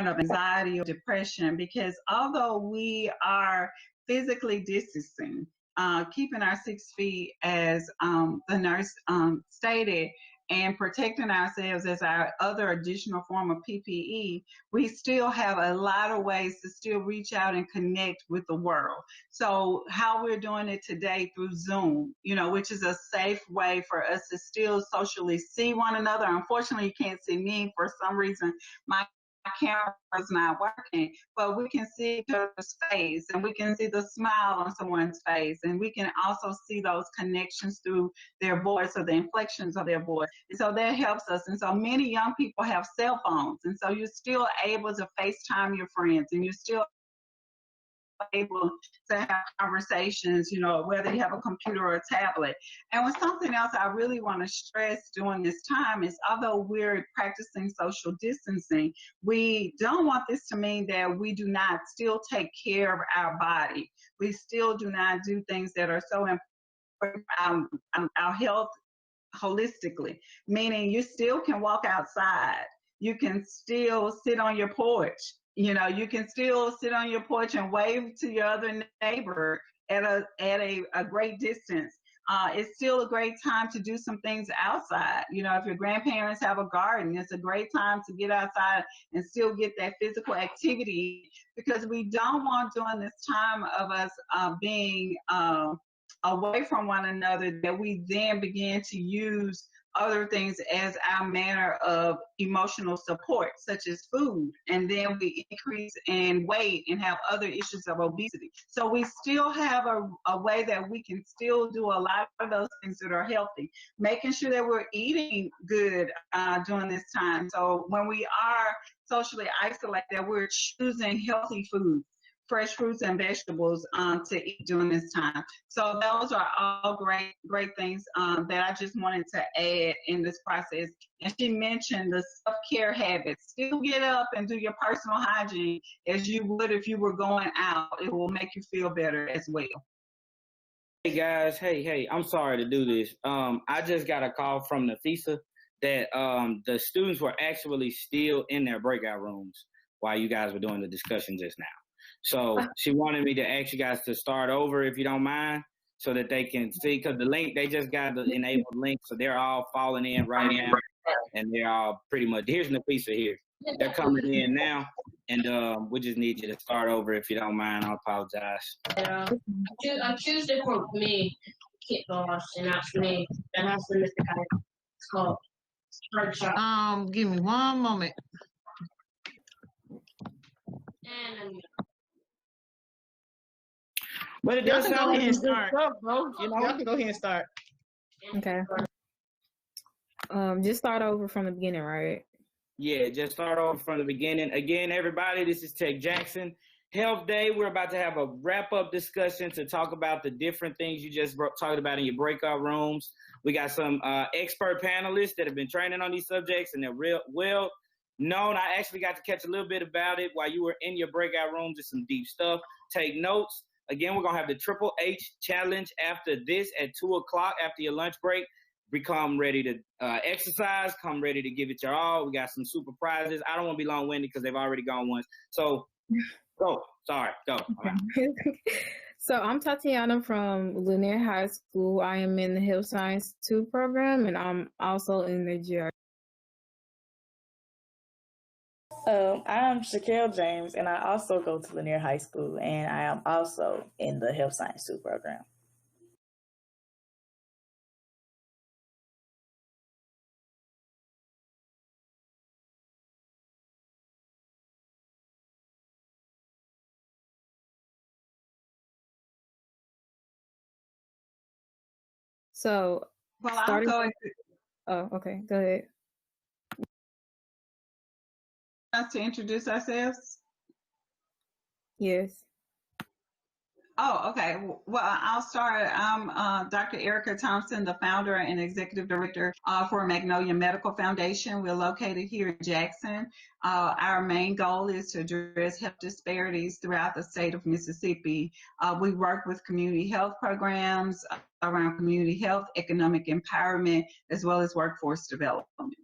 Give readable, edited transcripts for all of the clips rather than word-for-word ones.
point of anxiety or depression, because although we are physically distancing, keeping our 6 feet, as the nurse stated, and protecting ourselves as our other additional form of PPE, we still have a lot of ways to still reach out and connect with the world. So how we're doing it today through Zoom, which is a safe way for us to still socially see one another. Unfortunately, you can't see me for some reason. My camera's not working, but we can see each other's face, and we can see the smile on someone's face, and we can also see those connections through their voice or the inflections of their voice. And so that helps us. And so many young people have cell phones, and so you're still able to FaceTime your friends, and you're still able to have conversations, whether you have a computer or a tablet. And with something else I really want to stress during this time is, although we're practicing social distancing, we don't want this to mean that we do not still take care of our body. We still do not do things that are so important for our health holistically, meaning you still can walk outside. You can still sit on your porch. You can still sit on your porch and wave to your other neighbor at a great distance. It's still a great time to do some things outside. If your grandparents have a garden, it's a great time to get outside and still get that physical activity, because we don't want, during this time of us being away from one another, that we then begin to use other things as our manner of emotional support, such as food, and then we increase in weight and have other issues of obesity. So we still have a way that we can still do a lot of those things that are healthy, making sure that we're eating good during this time. So when we are socially isolated, that we're choosing healthy foods, fresh fruits and vegetables to eat during this time. So those are all great things that I just wanted to add in this process. And she mentioned the self-care habits. Still get up and do your personal hygiene as you would if you were going out. It will make you feel better as well. Hey guys, hey, I'm sorry to do this. I just got a call from Nafisa that the students were actually still in their breakout rooms while you guys were doing the discussion just now. So she wanted me to ask you guys to start over, if you don't mind, so that they can see, because the link, they just got the enabled link, so they're all falling in right now, and they're all pretty much, here's Nafisa here. They're coming in now, and we just need you to start over, if you don't mind. I apologize. I'm choosing for me, Kit Boss, and that's me. And that's the Mr. Kite. It's called Hard. Give me one moment. And But it does Y'all can go ahead and start. Stuff, bro. Y'all can go ahead and start. Okay. Just start over from the beginning, right? Yeah, just start over from the beginning. Again, everybody, this is Tech Jackson. Health Day, we're about to have a wrap-up discussion to talk about the different things you just talked about in your breakout rooms. We got some expert panelists that have been training on these subjects, and they're real well known. I actually got to catch a little bit about it while you were in your breakout rooms. It's some deep stuff. Take notes. Again, we're going to have the Triple H Challenge after this at 2 o'clock after your lunch break. Become ready to exercise. Come ready to give it your all. We got some super prizes. I don't want to be long-winded because they've already gone once. So go. Sorry. Go. Okay. So I'm Tatiana from Lanier High School. I am in the Health Science 2 program, and I'm also in the GR. I'm Shaquille James, and I also go to Lanier High School, and I am also in the Health Science 2 program. So, Well, I'm going to. Oh, okay. Go ahead. Us to introduce ourselves. Yes. Oh, okay. Well, I'll start. I'm Dr. Erica Thompson, the founder and executive director for Magnolia Medical Foundation. We're located here in Jackson. Our main goal is to address health disparities throughout the state of Mississippi. We work with community health programs around community health, economic empowerment, as well as workforce development.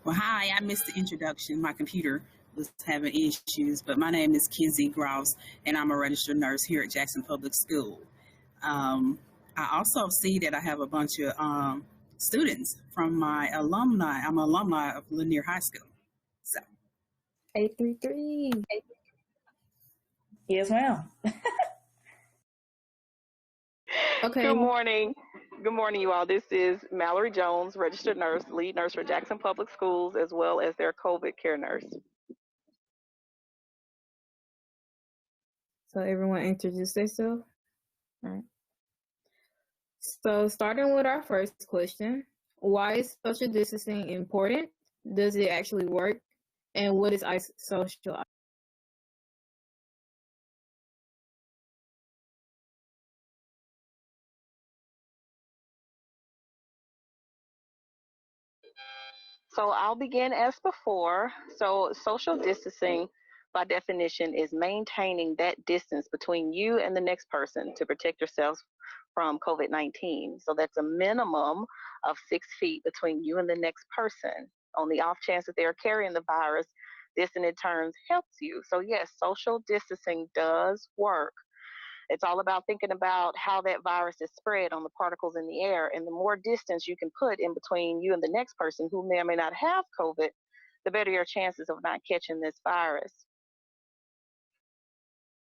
Well, hi, I missed the introduction. My computer was having issues, but my name is Kenzie Grouse, and I'm a registered nurse here at Jackson Public School. I also see that I have a bunch of students from my alumni. I'm an alumni of Lanier High School. So, 833. Yes, ma'am. Okay. Good morning. Good morning, you all. This is Mallory Jones, registered nurse, lead nurse for Jackson Public Schools, as well as their COVID care nurse. So everyone introduce themselves. All right. So starting with our first question, why is social distancing important? Does it actually work? And what is social? So I'll begin as before. So social distancing, by definition, is maintaining that distance between you and the next person to protect yourselves from COVID-19. So that's a minimum of 6 feet between you and the next person. On the off chance that they are carrying the virus, this in turn helps you. So yes, social distancing does work. It's all about thinking about how that virus is spread on the particles in the air. And the more distance you can put in between you and the next person who may or may not have COVID, the better your chances of not catching this virus.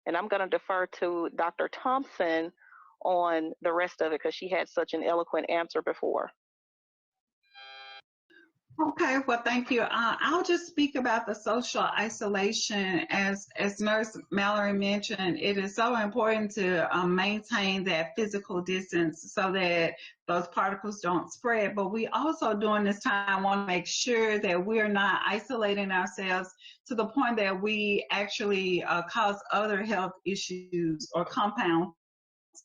And I'm going to defer to Dr. Thompson on the rest of it because she had such an eloquent answer before. Okay, well, thank you. I'll just speak about the social isolation. As Nurse Mallory mentioned, it is so important to maintain that physical distance so that those particles don't spread. But we also, during this time, want to make sure that we're not isolating ourselves to the point that we actually cause other health issues or compound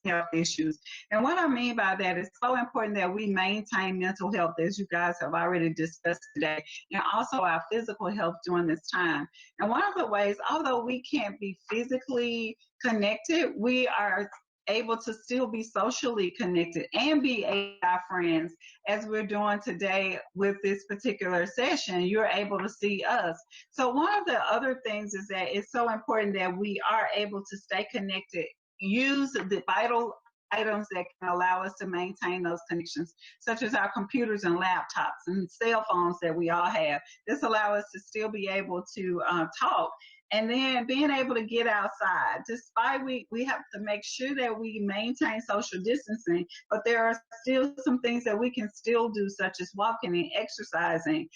health issues. And what I mean by that is so important that we maintain mental health, as you guys have already discussed today, and also our physical health during this time. And one of the ways, although we can't be physically connected, we are able to still be socially connected and be our friends, as we're doing today with this particular session. You're able to see us. So one of the other things is that it's so important that we are able to stay connected, use the vital items that can allow us to maintain those connections, such as our computers and laptops and cell phones that we all have. This allows us to still be able to talk. And then being able to get outside, despite we have to make sure that we maintain social distancing, but there are still some things that we can still do, such as walking and exercising,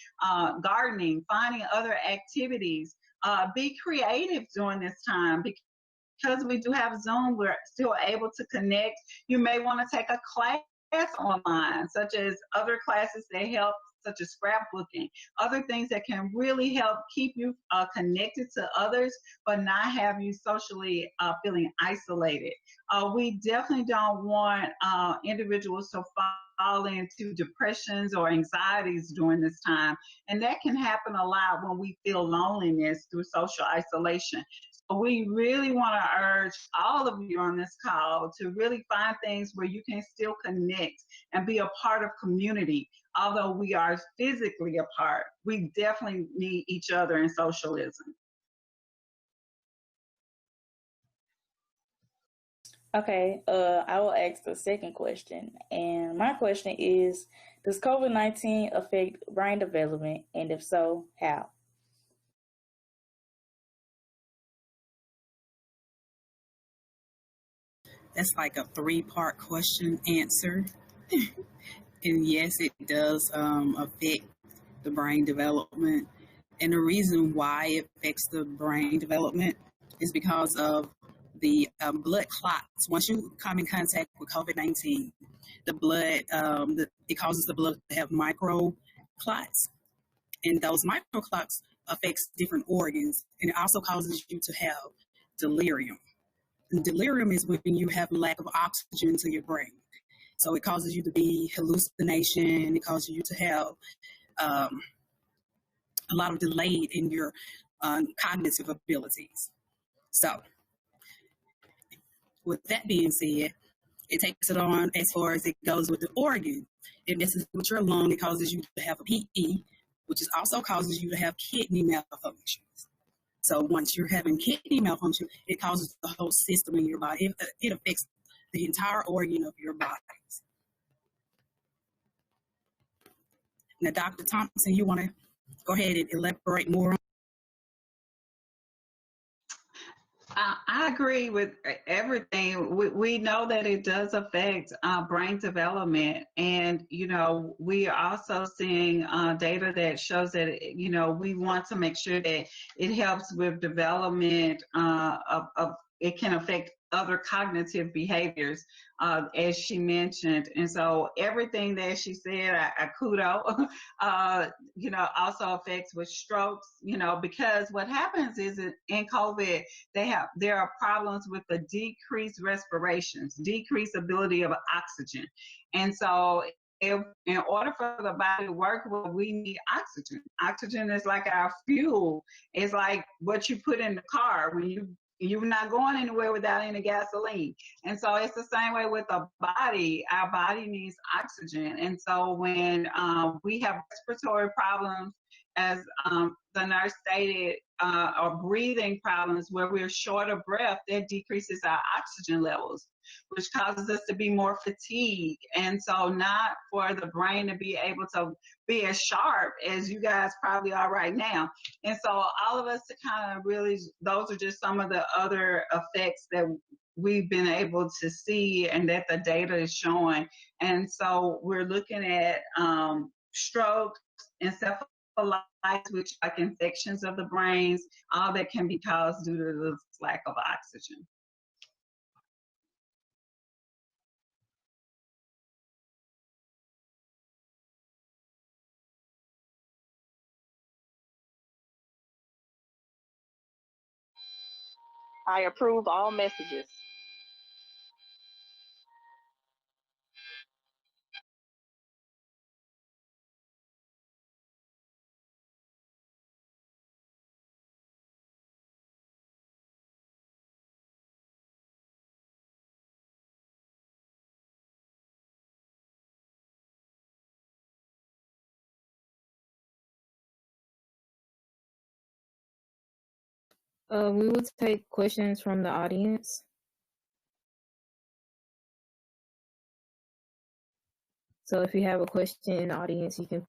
gardening, finding other activities. Be creative during this time, because we do have Zoom, we're still able to connect. You may want to take a class online, such as other classes that help, such as scrapbooking, other things that can really help keep you connected to others, but not have you socially feeling isolated. We definitely don't want individuals to fall into depressions or anxieties during this time. And that can happen a lot when we feel loneliness through social isolation. We really want to urge all of you on this call to really find things where you can still connect and be a part of community. Although we are physically apart, we definitely need each other in socialism. Okay, I will ask the second question. And my question is, does COVID-19 affect brain development? And if so, how? that's like a 3-part question answer. And yes, it does affect the brain development. And the reason why it affects the brain development is because of the blood clots. Once you come in contact with COVID-19, the blood, it causes the blood to have micro clots. And those micro clots affects different organs. And it also causes you to have delirium. And delirium is when you have lack of oxygen to your brain. So it causes you to be hallucination. It causes you to have a lot of delay in your cognitive abilities. So with that being said, it takes it on as far as it goes with the organ. It messes with your lung. It causes you to have a PE, which is also causes you to have kidney malfunctions. So once you're having kidney malfunction, it causes the whole system in your body. It affects the entire organ of your body. Now, Dr. Thompson, you want to go ahead and elaborate more on? I agree with everything. We know that it does affect brain development. And, we are also seeing data that shows that, we want to make sure that it helps with development of it can affect other cognitive behaviors, as she mentioned. And so everything that she said, I kudo, also affects with strokes, because what happens is in COVID, there are problems with the decreased respirations, decreased ability of oxygen. And so if in order for the body to work well, we need oxygen. Oxygen is like our fuel. It's like what you put in the car when you're not going anywhere without any gasoline. And so it's the same way with the body. Our body needs oxygen. And so when we have respiratory problems, as the nurse stated, or breathing problems where we're short of breath, that decreases our oxygen levels, which causes us to be more fatigued. And so not for the brain to be able to be as sharp as you guys probably are right now. And so all of us to kind of really, those are just some of the other effects that we've been able to see and that the data is showing. And so we're looking at stroke, encephalitis, which are like infections of the brains, all that can be caused due to the lack of oxygen. I approve all messages. We will take questions from the audience. So if you have a question in the audience, you can.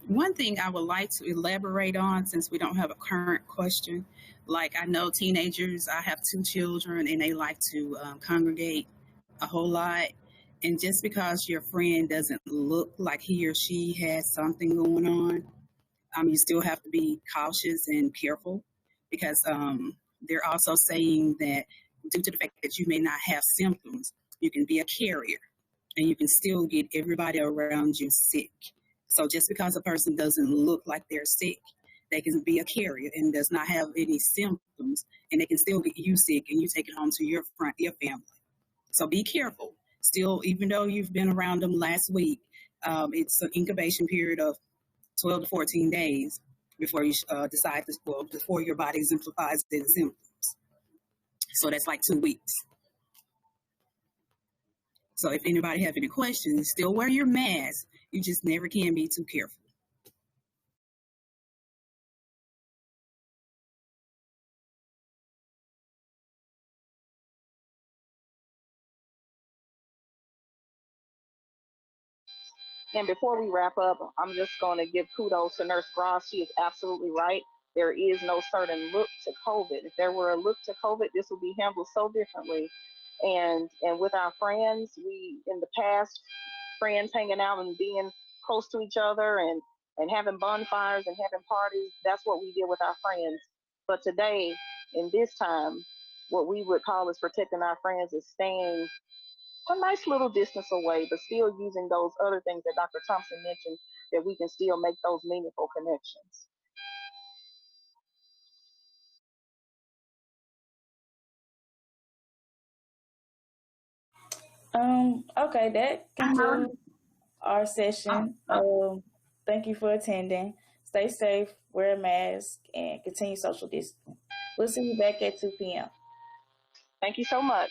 One thing I would like to elaborate on, since we don't have a current question, like I know teenagers, I have 2 children and they like to congregate a whole lot. And just because your friend doesn't look like he or she has something going on, you still have to be cautious and careful, because they're also saying that due to the fact that you may not have symptoms, you can be a carrier and you can still get everybody around you sick. So just because a person doesn't look like they're sick, they can be a carrier and does not have any symptoms, and they can still get you sick and you take it home to your family. So be careful. Still, even though you've been around them last week, it's an incubation period of 12 to 14 days before you decide to, before your body exemplifies the symptoms. So that's like 2 weeks. So if anybody have any questions, still wear your mask. You just never can be too careful. And before we wrap up, I'm just going to give kudos to Nurse Gross. She is absolutely right. There is no certain look to COVID. If there were a look to COVID, this would be handled so differently. And with our friends, we in the past, friends hanging out and being close to each other and having bonfires and having parties, that's what we did with our friends. But today, in this time, what we would call is protecting our friends is staying a nice little distance away, but still using those other things that Dr. Thompson mentioned, that we can still make those meaningful connections. Okay, that concludes our session. Thank you for attending. Stay safe, wear a mask, and continue social distancing. We'll see you back at 2 p.m. Thank you so much.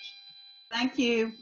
Thank you.